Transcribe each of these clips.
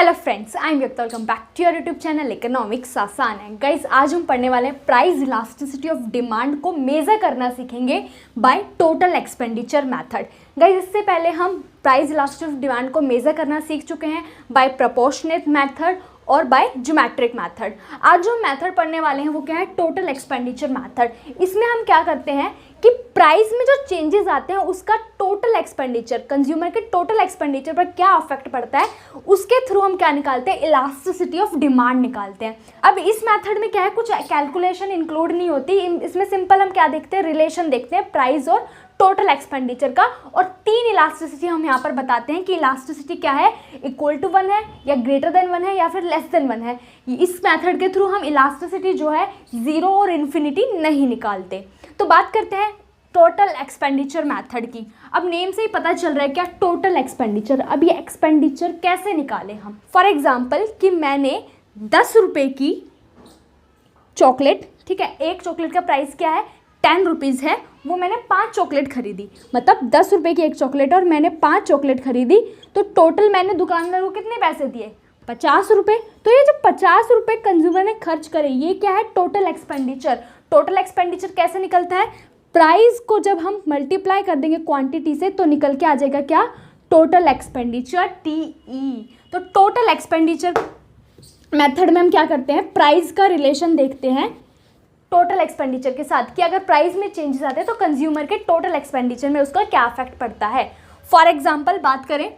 Hello friends, I am Vyakta. Welcome back to your YouTube channel economics आसान है। Guys, आज हम पढ़ने वाले हैं प्राइस इलास्टिसिटी ऑफ डिमांड को मेजर करना सीखेंगे by total expenditure method. Guys, इससे पहले हम प्राइस इलास्टिसिटी ऑफ डिमांड को मेजर करना सीख चुके हैं बाय प्रोपोर्शनेट मेथड और बाय ज्योमेट्रिक मेथड। आज जो मेथड पढ़ने वाले हैं वो क्या है, टोटल एक्सपेंडिचर मेथड। इसमें हम क्या करते हैं कि प्राइस में जो चेंजेस आते हैं उसका टोटल एक्सपेंडिचर, कंज्यूमर के टोटल एक्सपेंडिचर पर क्या अफेक्ट पड़ता है, उसके थ्रू हम क्या निकालते हैं, इलास्टिसिटी ऑफ डिमांड निकालते हैं। अब इस मेथड में क्या है, कुछ कैलकुलेशन इंक्लूड नहीं होती। इसमें सिंपल हम क्या देखते हैं, रिलेशन देखते हैं प्राइस और टोटल एक्सपेंडिचर का, और तीन इलास्टिसिटी हम यहाँ पर बताते हैं कि इलास्टिसिटी क्या है, इक्वल टू 1 है या ग्रेटर देन 1 है या फिर लेस देन 1 है। इस मेथड के थ्रू हम इलास्टिसिटी जो है 0 और इन्फिनिटी नहीं निकालते। तो बात करते हैं टोटल एक्सपेंडिचर मेथड की। अब नेम से ही पता चल रहा है क्या, टोटल एक्सपेंडिचर। अब ये एक्सपेंडिचर कैसे निकालें हम। फॉर एग्जाम्पल कि मैंने 10 रुपये की चॉकलेट, ठीक है, एक चॉकलेट का प्राइस क्या है, 10 रुपीज़ है, वो मैंने 5 चॉकलेट खरीदी। मतलब 10 रुपये की एक चॉकलेट और मैंने 5 चॉकलेट खरीदी, तो टोटल मैंने दुकानदार को कितने पैसे दिए, 50 रुपये। तो ये जो 50 रुपये कंज्यूमर ने खर्च करे, ये क्या है, टोटल एक्सपेंडिचर। टोटल एक्सपेंडिचर कैसे निकलता है, प्राइस को जब हम मल्टीप्लाई कर देंगे क्वांटिटी से तो निकल के आ जाएगा क्या, टोटल एक्सपेंडिचर, TE। तो टोटल एक्सपेंडिचर मेथड में हम क्या करते हैं, प्राइस का रिलेशन देखते हैं टोटल एक्सपेंडिचर के साथ कि अगर प्राइस में चेंजेस आते हैं तो कंज्यूमर के टोटल एक्सपेंडिचर में उसका क्या इफेक्ट पड़ता है। फॉर एग्जांपल बात करें,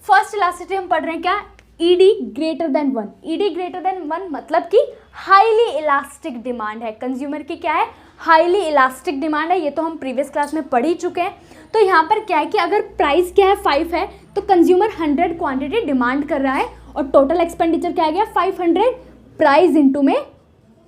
फर्स्ट इलास्टिसिटी हम पढ़ रहे हैं क्या, ED greater than 1। ED greater than 1 मतलब कि हाईली इलास्टिक डिमांड है, कंज्यूमर की क्या है, हाईली इलास्टिक डिमांड है। ये तो हम प्रीवियस क्लास में पढ़ ही चुके हैं। तो यहाँ पर क्या है कि अगर प्राइस क्या है 5 है तो कंज्यूमर 100 क्वांटिटी डिमांड कर रहा है और टोटल एक्सपेंडिचर क्या आ गया, 500। प्राइस इंटू में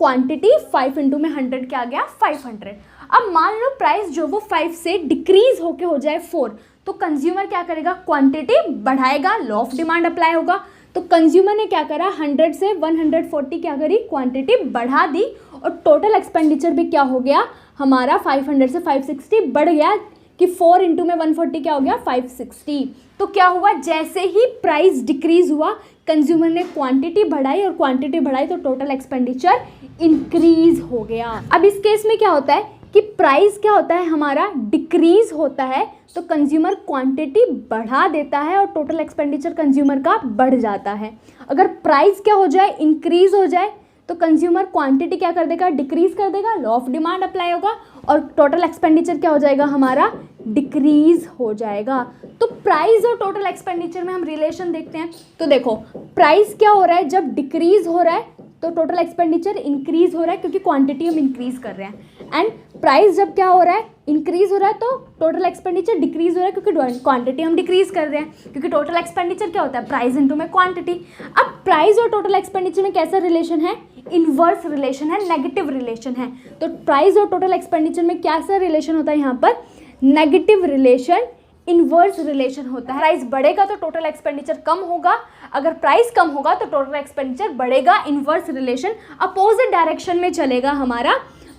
क्वांटिटी, 5 इंटू में 100 क्या आ गया, 500। अब मान लो प्राइस जो वो 5 से डिक्रीज होके हो जाए 4, तो कंज्यूमर क्या करेगा, क्वांटिटी बढ़ाएगा, लॉ ऑफ डिमांड अप्लाई होगा। तो कंज्यूमर ने क्या करा, 100 से 140 क्या करी, क्वांटिटी बढ़ा दी, और टोटल एक्सपेंडिचर भी क्या हो गया हमारा, 500 से 560 बढ़ गया कि 4 इंटू में 140 क्या हो गया, 560। तो क्या हुआ, जैसे ही प्राइस डिक्रीज हुआ कंज्यूमर ने क्वांटिटी बढ़ाई, और क्वांटिटी बढ़ाई तो टोटल एक्सपेंडिचर इंक्रीज हो गया। अब इस केस में क्या होता है कि प्राइस क्या होता है हमारा, डिक्रीज होता है, तो कंज्यूमर क्वांटिटी बढ़ा देता है और टोटल एक्सपेंडिचर कंज्यूमर का बढ़ जाता है। अगर प्राइस क्या हो जाए, इंक्रीज हो जाए, तो कंज्यूमर क्वांटिटी क्या कर देगा, डिक्रीज कर देगा, लॉ ऑफ डिमांड अप्लाई होगा, और टोटल एक्सपेंडिचर क्या हो जाएगा हमारा, डिक्रीज हो जाएगा। तो प्राइस और टोटल एक्सपेंडिचर में हम रिलेशन देखते हैं। तो देखो प्राइस क्या हो रहा है, जब डिक्रीज हो रहा है तो टोटल एक्सपेंडिचर इंक्रीज हो रहा है क्योंकि क्वांटिटी हम इंक्रीज कर रहे हैं, एंड प्राइस जब क्या हो रहा है, इंक्रीज हो रहा है, तो टोटल एक्सपेंडिचर डिक्रीज हो रहा है क्योंकि क्वांटिटी हम डिक्रीज कर रहे हैं, क्योंकि टोटल एक्सपेंडिचर क्या होता है, प्राइस इंटू में क्वांटिटी। अब प्राइस और टोटल एक्सपेंडिचर में कैसा रिलेशन है, इनवर्स रिलेशन है, नेगेटिव रिलेशन है। तो प्राइस और टोटल एक्सपेंडिचर में क्या सा रिलेशन होता है यहाँ पर, नेगेटिव रिलेशन, इनवर्स रिलेशन होता है। प्राइस बढ़ेगा तो टोटल एक्सपेंडिचर कम होगा, अगर प्राइस कम होगा तो टोटल एक्सपेंडिचर बढ़ेगा। इनवर्स रिलेशन अपोजिट डायरेक्शन में चलेगा हमारा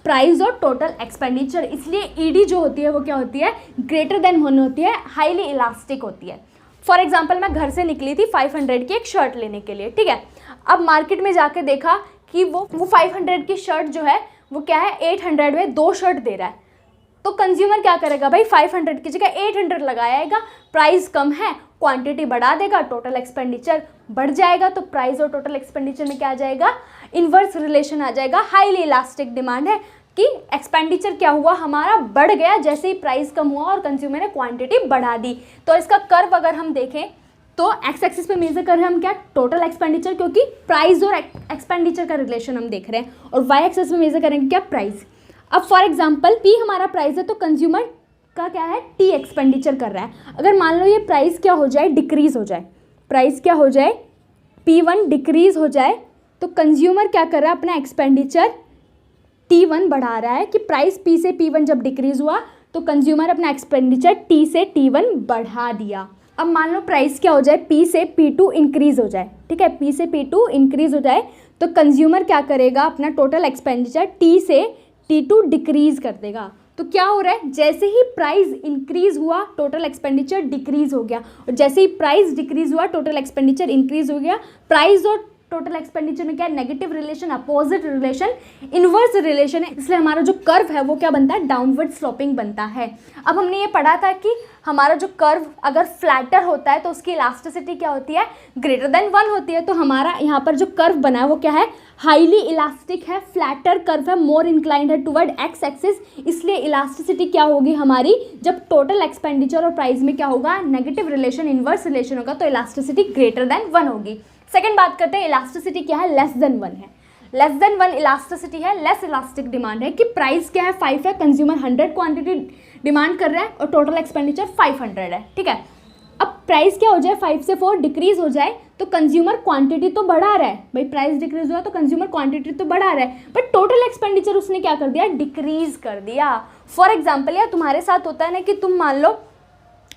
प्राइस और टोटल एक्सपेंडिचर। इसलिए ED जो होती है वो क्या होती है, ग्रेटर देन 1 होती है, हाईली इलास्टिक होती है। फॉर एग्जाम्पल मैं घर से निकली थी 500 की एक शर्ट लेने के लिए, ठीक है। अब मार्केट में जाके देखा कि वो 500 की शर्ट जो है वो क्या है, 800 में 2 शर्ट दे रहा है। तो कंज्यूमर क्या करेगा भाई, 500 की जगह 800 लगाएगा, प्राइस कम है, क्वांटिटी बढ़ा देगा, टोटल एक्सपेंडिचर बढ़ जाएगा। तो प्राइस और टोटल एक्सपेंडिचर में क्या आ जाएगा, इनवर्स रिलेशन आ जाएगा। हाईली इलास्टिक डिमांड है कि एक्सपेंडिचर क्या हुआ हमारा, बढ़ गया जैसे ही प्राइस कम हुआ और कंज्यूमर ने क्वांटिटी बढ़ा दी। तो इसका कर्व अगर हम देखें तो एक्स एक्सिस पे मेजर कर रहे हैं हम क्या, टोटल एक्सपेंडिचर, क्योंकि प्राइस और एक्सपेंडिचर का रिलेशन हम देख रहे हैं, और वाई एक्सिस पे मेजर करेंगे क्या, प्राइस। अब फॉर एग्जाम्पल P हमारा प्राइस है तो कंज्यूमर का क्या है, T एक्सपेंडिचर कर रहा है। अगर मान लो ये प्राइस क्या हो जाए, डिक्रीज हो जाए, प्राइस क्या हो जाए, P1 डिक्रीज हो जाए, तो कंज्यूमर क्या कर रहा है, अपना एक्सपेंडिचर T1 बढ़ा रहा है कि प्राइस P से P1 जब डिक्रीज हुआ तो कंज्यूमर अपना एक्सपेंडिचर T से T1 बढ़ा दिया। अब मान लो प्राइस क्या हो जाए, P से P2 इंक्रीज हो जाए, ठीक है, P से P2 इंक्रीज हो जाए, तो कंज्यूमर क्या करेगा, अपना टोटल एक्सपेंडिचर T से T2 डिक्रीज कर देगा। तो क्या हो रहा है, जैसे ही प्राइस इंक्रीज हुआ टोटल एक्सपेंडिचर डिक्रीज हो गया, और जैसे ही प्राइस डिक्रीज हुआ टोटल एक्सपेंडिचर इंक्रीज हो गया। प्राइस और टोटल एक्सपेंडिचर में क्या है, negative relation, opposite relation, inverse relation है, इसलिए हमारा जो कर्व है वो क्या बनता है, डाउनवर्ड स्लोपिंग बनता है। अब हमने ये पढ़ा था कि हमारा जो कर्व अगर फ्लैटर होता है तो उसकी इलास्टिसिटी क्या होती है, ग्रेटर देन 1 होती है। तो हमारा यहाँ पर जो कर्व बना है वो क्या है, हाईली इलास्टिक है, फ्लैटर कर्व है, मोर इंक्लाइंड है टुवर्ड एक्स एक्सिस, इसलिए इलास्टिसिटी क्या होगी हमारी, जब टोटल एक्सपेंडिचर और प्राइस में क्या होगा, नेगेटिव रिलेशन, इन्वर्स रिलेशन होगा, तो इलास्टिसिटी ग्रेटर देन 1 होगी। सेकेंड बात करते हैं, इलास्टिसिटी क्या है, लेस देन 1 है। लेस देन 1 इलास्टिसिटी है, लेस इलास्टिक डिमांड है, कि प्राइस क्या है 5 है, कंज्यूमर 100 क्वांटिटी डिमांड कर रहा है और टोटल एक्सपेंडिचर 500 है, ठीक है। अब प्राइस क्या हो जाए, 5 से 4 डिक्रीज हो जाए तो कंज्यूमर क्वांटिटी तो बढ़ा रहा है, भाई प्राइस डिक्रीज हुआ तो कंज्यूमर क्वांटिटी तो बढ़ा रहा है, बट टोटल एक्सपेंडिचर उसने क्या कर दिया, डिक्रीज कर दिया। फॉर एग्जाम्पल यार तुम्हारे साथ होता है ना कि तुम मान लो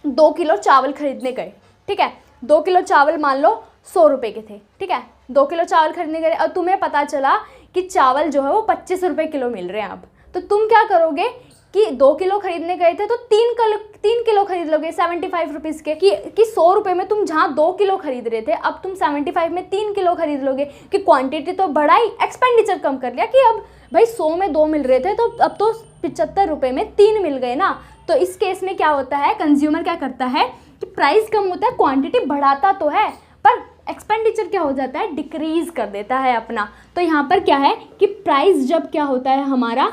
2 किलो चावल खरीदने गए, ठीक है, 2 किलो चावल मान लो 100 रुपये के थे, ठीक है, 2 किलो चावल खरीदने गए और तुम्हें पता चला कि चावल जो है वो 25 रुपये किलो मिल रहे हैं। अब तो तुम क्या करोगे कि 2 किलो खरीदने गए थे तो 3 किलो खरीद लोगे 75 रुपीज़ के, कि 100 रुपये में तुम जहाँ 2 किलो खरीद रहे थे अब तुम 75 में 3 किलो खरीद लोगे, कि क्वांटिटी तो बढ़ाई, एक्सपेंडिचर कम कर लिया, कि अब भाई 100 में 2 मिल रहे थे तो अब तो 75 रुपये में 3 मिल गए ना। तो इस केस में क्या होता है, कंज्यूमर क्या करता है कि प्राइस कम होता है, क्वांटिटी बढ़ाता तो है पर एक्सपेंडिचर क्या हो जाता है, डिक्रीज कर देता है अपना। तो यहाँ पर क्या है कि प्राइस जब क्या होता है हमारा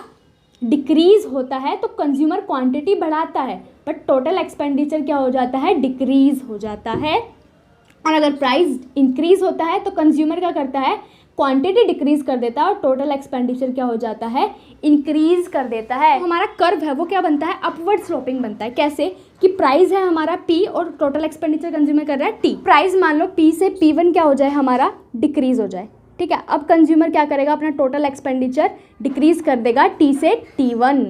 डिक्रीज होता है तो कंज्यूमर क्वांटिटी बढ़ाता है, बट टोटल एक्सपेंडिचर क्या हो जाता है, डिक्रीज हो जाता है। और अगर प्राइस इंक्रीज होता है तो कंज्यूमर क्या करता है, क्वांटिटी डिक्रीज कर देता है और टोटल एक्सपेंडिचर क्या हो जाता है, इंक्रीज कर देता है। तो हमारा कर्व है वो क्या बनता है, अपवर्ड स्लोपिंग बनता है। कैसे कि प्राइस है हमारा P और टोटल एक्सपेंडिचर कंज्यूमर कर रहा है T। प्राइस मान लो P से P1 क्या हो जाए हमारा, डिक्रीज हो जाए, ठीक है। अब कंज्यूमर क्या करेगा, अपना टोटल एक्सपेंडिचर डिक्रीज कर देगा T से T1।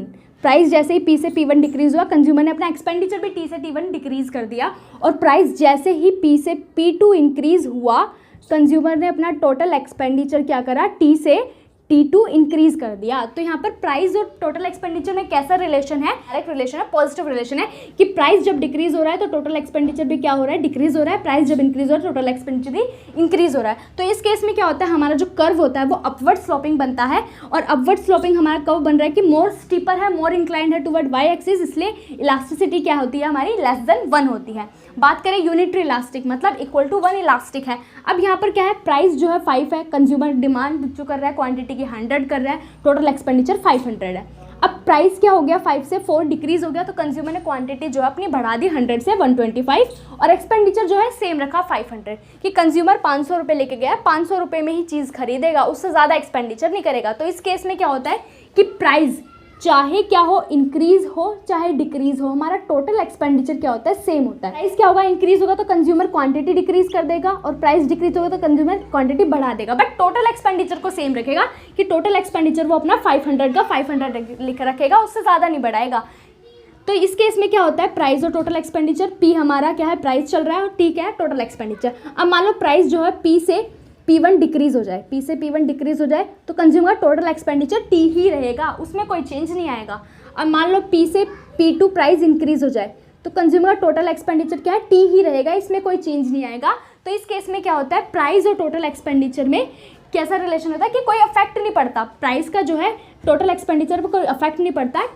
प्राइस जैसे ही P से P1 डिक्रीज हुआ, कंज्यूमर ने अपना एक्सपेंडिचर भी T से T1 डिक्रीज कर दिया, और प्राइस जैसे ही P से P2 इंक्रीज हुआ, कंज्यूमर ने अपना टोटल एक्सपेंडिचर क्या करा, T से T2 इंक्रीज कर दिया। तो यहाँ पर प्राइस और टोटल एक्सपेंडिचर में कैसा रिलेशन है, डायरेक्ट रिलेशन है, पॉजिटिव रिलेशन है, कि प्राइस जब डिक्रीज हो रहा है तो टोटल एक्सपेंडिचर भी क्या हो रहा है, डिक्रीज हो रहा है, प्राइस जब इंक्रीज हो रहा है टोटल एक्सपेंडिचर भी इंक्रीज हो रहा है। तो इस केस में क्या होता है, हमारा जो कर्व होता है वो अपवर्ड स्लोपिंग बनता है, और अपवर्ड स्लोपिंग हमारा कर्व बन रहा है कि मोर स्टीपर है, मोर इंक्लाइंड है टुवर्ड वाई एक्सिस, इसलिए इलास्टिसिटी क्या होती है हमारी, लेस देन 1 होती है। बात करें यूनिटरी इलास्टिक, मतलब इक्वल टू 1 इलास्टिक है। अब यहाँ पर क्या है, प्राइस जो है 5 है, कंज्यूमर डिमांड जो कर रहा है क्वांटिटी की 100 कर रहा है, टोटल एक्सपेंडिचर 500 है। अब प्राइस क्या हो गया, 5 से 4 डिक्रीज हो गया, तो कंज्यूमर ने क्वांटिटी जो है अपनी बढ़ा दी 100 से 125, और एक्सपेंडिचर जो है सेम रखा 500, कि कंज्यूमर 500 रुपये लेके गया, 500 रुपये में ही चीज़ खरीदेगा, उससे ज़्यादा एक्सपेंडिचर नहीं करेगा। तो इस केस में क्या होता है कि प्राइस चाहे क्या हो, इंक्रीज हो चाहे डिक्रीज हो, हमारा टोटल एक्सपेंडिचर क्या होता है, सेम होता है। प्राइस क्या होगा, इंक्रीज होगा तो कंज्यूमर क्वांटिटी डिक्रीज कर देगा, और प्राइस डिक्रीज होगा तो कंज्यूमर क्वांटिटी बढ़ा देगा, बट टोटल एक्सपेंडिचर को सेम रखेगा, कि टोटल एक्सपेंडिचर वो अपना 500 का 500 लिख रखेगा, उससे ज़्यादा नहीं बढ़ाएगा। तो इस केस में क्या होता है, प्राइस और टोटल एक्सपेंडिचर, P हमारा क्या है, प्राइस चल रहा है, और T क्या है, टोटल एक्सपेंडिचर। अब मान लो प्राइस जो है P से P1 डिक्रीज हो जाए, P से P1 डिक्रीज हो जाए तो कंज्यूमर टोटल एक्सपेंडिचर T ही रहेगा, उसमें कोई चेंज नहीं आएगा। अब मान लो P से P2 प्राइस इंक्रीज हो जाए तो कंज्यूमर टोटल एक्सपेंडिचर क्या है, T ही रहेगा, इसमें कोई चेंज नहीं आएगा। तो इस केस में क्या होता है, प्राइस और टोटल एक्सपेंडिचर में कैसा रिलेशन होता है कि कोई अफेक्ट नहीं पड़ता, प्राइस का जो है टोटल एक्सपेंडिचर पर कोई अफेक्ट नहीं पड़ता है।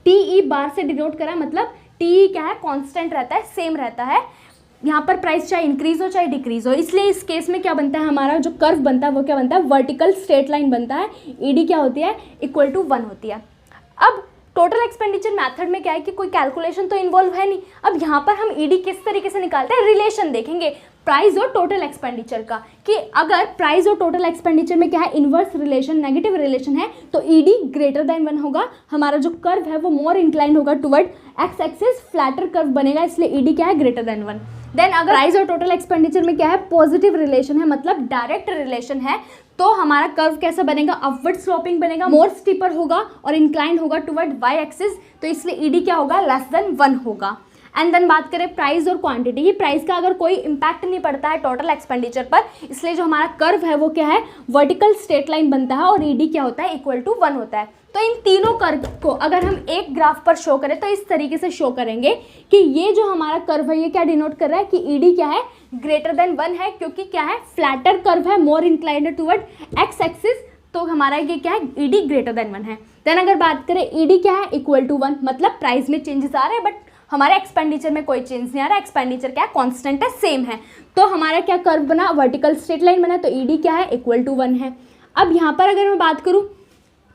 TE बार से डिनोट करा, मतलब TE क्या है, कॉन्स्टेंट रहता है, सेम रहता है। यहाँ पर प्राइस चाहे इंक्रीज हो चाहे डिक्रीज हो, इसलिए इस केस में क्या बनता है, हमारा जो कर्व बनता है वो क्या बनता है, वर्टिकल स्ट्रेट लाइन बनता है। ED क्या होती है, इक्वल टू 1 होती है। अब टोटल एक्सपेंडिचर मेथड में क्या है कि कोई कैलकुलेशन तो इन्वॉल्व है नहीं। अब यहाँ पर हम ED किस तरीके से निकालते हैं, रिलेशन देखेंगे प्राइस और टोटल एक्सपेंडिचर का, कि अगर प्राइस और टोटल एक्सपेंडिचर में क्या है, इन्वर्स रिलेशन, नेगेटिव रिलेशन है, तो ED ग्रेटर देन 1 होगा, हमारा जो कर्व है वो मोर इंक्लाइंड होगा toward X axis, flatter curve बनेगा, इसलिए ED क्या है, ग्रेटर देन 1। देन अगर प्राइस और टोटल एक्सपेंडिचर में क्या है, पॉजिटिव रिलेशन है, मतलब डायरेक्ट रिलेशन है, तो हमारा कर्व कैसा बनेगा, अपवर्ड स्लोपिंग बनेगा, मोर स्टीपर होगा और इंक्लाइंड होगा टुवर्ड वाई एक्सिस, तो इसलिए ED क्या होगा, लेस देन 1 होगा। एंड देन बात करें प्राइस और क्वांटिटी, ही प्राइस का अगर कोई इंपैक्ट नहीं पड़ता है टोटल एक्सपेंडिचर पर, इसलिए जो हमारा कर्व है वो क्या है, वर्टिकल स्ट्रेट लाइन बनता है, और ED क्या होता है, इक्वल टू 1 होता है। तो इन तीनों कर्व को अगर हम एक ग्राफ पर शो करें तो इस तरीके से शो करेंगे कि ये जो हमारा कर्व है ये क्या डिनोट कर रहा है कि ईडी क्या है, ग्रेटर देन 1 है, क्योंकि क्या है, फ्लैटर कर्व है, more inclined toward X axis, तो हमारा ये क्या है, ईडी ग्रेटर देन 1 है। देन अगर बात करें ईडी क्या है, इक्वल टू 1, मतलब प्राइस में चेंजेस आ रहे हैं बट हमारे एक्सपेंडिचर में कोई चेंज नहीं आ रहा, एक्सपेंडिचर क्या है, कांस्टेंट है, सेम है। तो हमारा क्या कर्व बना, वर्टिकल स्ट्रेट लाइन बना, तो ईडी क्या है, इक्वल टू 1 है। अब यहाँ पर अगर मैं बात करूँ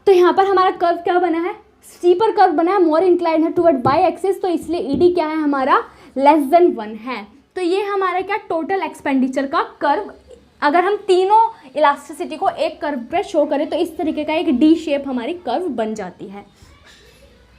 तो यहाँ पर हमारा कर्व क्या बना है, स्टीपर कर्व बना है, मोर इंक्लाइंड है टुवर्ड वाई एक्सिस, तो इसलिए ईडी क्या है हमारा, लेस देन 1 है। तो ये हमारा क्या टोटल एक्सपेंडिचर का कर्व, अगर हम तीनों इलास्टिसिटी को एक कर्व पे शो करें तो इस तरीके का एक डी शेप हमारी कर्व बन जाती है।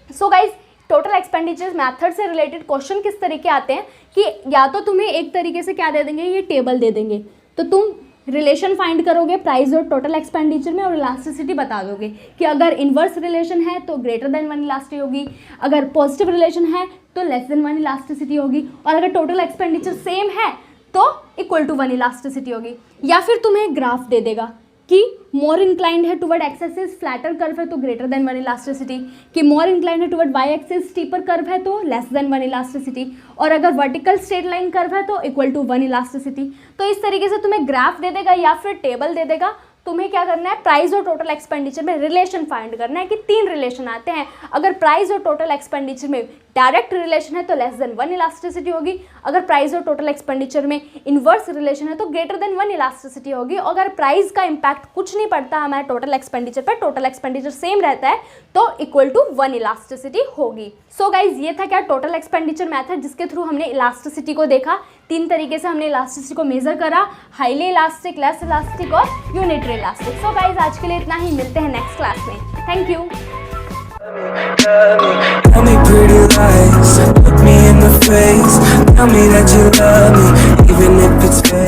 So guys, total expenditure method से रिलेटेड क्वेश्चन किस तरीके आते हैं कि या तो तुम्हें एक तरीके से क्या दे देंगे, ये टेबल दे देंगे, तो तुम रिलेशन फाइंड करोगे प्राइस और टोटल एक्सपेंडिचर में और इलास्टिसिटी बता दोगे कि अगर इन्वर्स रिलेशन है तो ग्रेटर देन 1 इलास्टिसिटी होगी, अगर पॉजिटिव रिलेशन है तो लेस देन 1 इलास्टिसिटी होगी, और अगर टोटल एक्सपेंडिचर सेम है तो इक्वल टू 1 इलास्टिसिटी होगी। या फिर तुम्हें ग्राफ दे देगा कि मोर इंक्लाइंड है toward X axis, flatter curve है तो ग्रेटर देन 1 इलास्टिसिटी, कि मोर इंक्लाइंड है toward Y axis, steeper curve है तो लेस देन 1 इलास्टिसिटी, और अगर वर्टिकल स्ट्रेट लाइन कर्व है तो इक्वल टू 1 इलास्टिसिटी। तो इस तरीके से तुम्हें ग्राफ दे देगा या फिर टेबल दे देगा। तुम्हें क्या करना है, प्राइस और टोटल एक्सपेंडिचर में रिलेशन फाइंड करना है कि 3 रिलेशन आते हैं। अगर प्राइस और टोटल एक्सपेंडिचर में डायरेक्ट रिलेशन है तो लेस देन 1 इलास्टिसिटी होगी, अगर प्राइस और टोटल एक्सपेंडिचर में इन्वर्स रिलेशन है तो ग्रेटर देन 1 इलास्टिसिटी होगी, और अगर प्राइस का इम्पैक्ट कुछ नहीं पड़ता हमारे टोटल एक्सपेंडिचर पर, टोटल एक्सपेंडिचर सेम रहता है तो इक्वल टू 1 इलास्टिसिटी होगी। सो गाइज, ये था क्या टोटल एक्सपेंडिचर मेथड, जिसके थ्रू हमने इलास्टिसिटी को देखा। 3 तरीके से हमने इलास्टिसिटी को मेजर करा, हाईली इलास्टिक, लेस इलास्टिक और यूनिटरी इलास्टिक। सो गाइज, आज के लिए इतना ही, मिलते हैं नेक्स्ट क्लास में। Thank you. Tell me pretty lies, look me in the face, tell me that you love me, even if it's fake.